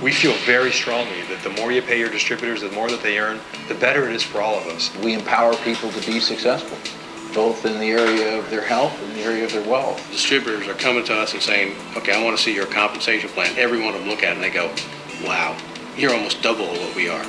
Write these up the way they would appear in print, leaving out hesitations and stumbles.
We feel very strongly that the more you pay your distributors, the more that they earn, the better it is for all of us. We empower people to be successful, both in the area of their health and the area of their wealth. Distributors are coming to us and saying, okay, I want to see your compensation plan. Every one of them look at it and they go, wow, you're almost double what we are.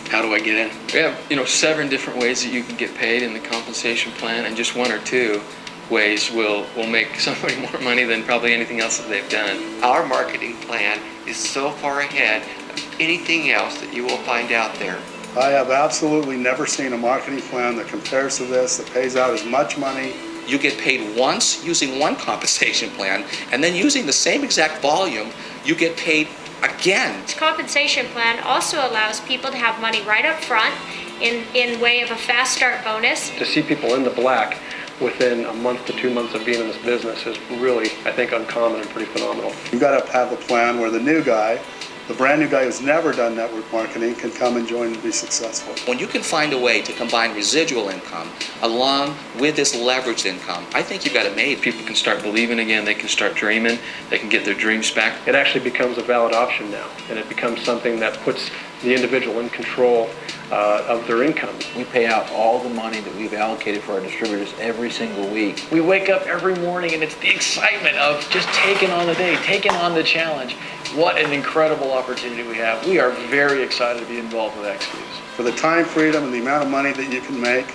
How do I get in? We have, 7 different ways that you can get paid in the compensation plan, and just 1 or 2 ways will make somebody more money than probably anything else that they've done. Our marketing plan is so far ahead of anything else that you will find out there. I have absolutely never seen a marketing plan that compares to this, that pays out as much money. You get paid once using one compensation plan, and then using the same exact volume, you get paid again. This compensation plan also allows people to have money right up front in way of a fast start bonus. To see people in the black within a month to 2 months of being in this business is really, I think, uncommon and pretty phenomenal. You've got to have a plan where the new guy, the brand new guy who's never done network marketing, can come and join and be successful. When you can find a way to combine residual income along with this leveraged income, I think you've got it made. People can start believing again, they can start dreaming, they can get their dreams back. It actually becomes a valid option now, and it becomes something that puts the individual in control of their income. We pay out all the money that we've allocated for our distributors every single week. We wake up every morning and it's the excitement of just taking on the day, taking on the challenge. What an incredible opportunity we have. We are very excited to be involved with XFuse. For the time freedom and the amount of money that you can make,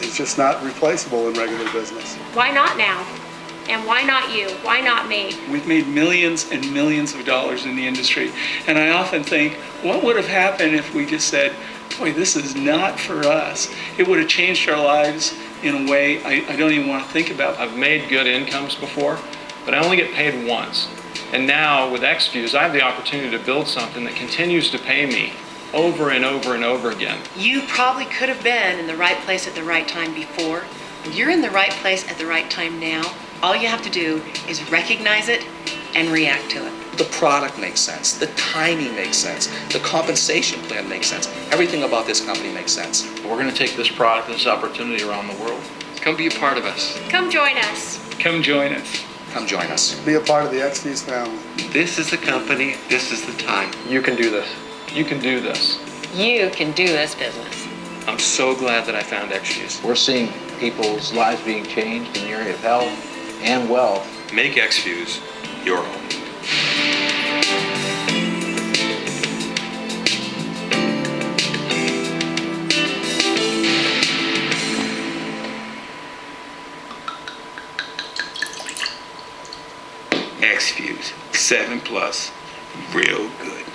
it's just not replaceable in regular business. Why not now? And why not you? Why not me? We've made millions and millions of dollars in the industry. And I often think, what would have happened if we just said, boy, this is not for us? It would have changed our lives in a way I don't even want to think about. I've made good incomes before, but I only get paid once. And now with XFuse, I have the opportunity to build something that continues to pay me over and over and over again. You probably could have been in the right place at the right time before. You're in the right place at the right time now. All you have to do is recognize it and react to it. The product makes sense, the timing makes sense, the compensation plan makes sense. Everything about this company makes sense. We're going to take this product, this opportunity around the world. Come be a part of us. Come join us. Come join us. Come join us. Be a part of the XFuse family. This is the company, this is the time. You can do this. You can do this. You can do this business. I'm so glad that I found XFuse. We're seeing people's lives being changed in the area of health and wealth. Make XFuse your home. XFuse, 7+, real good.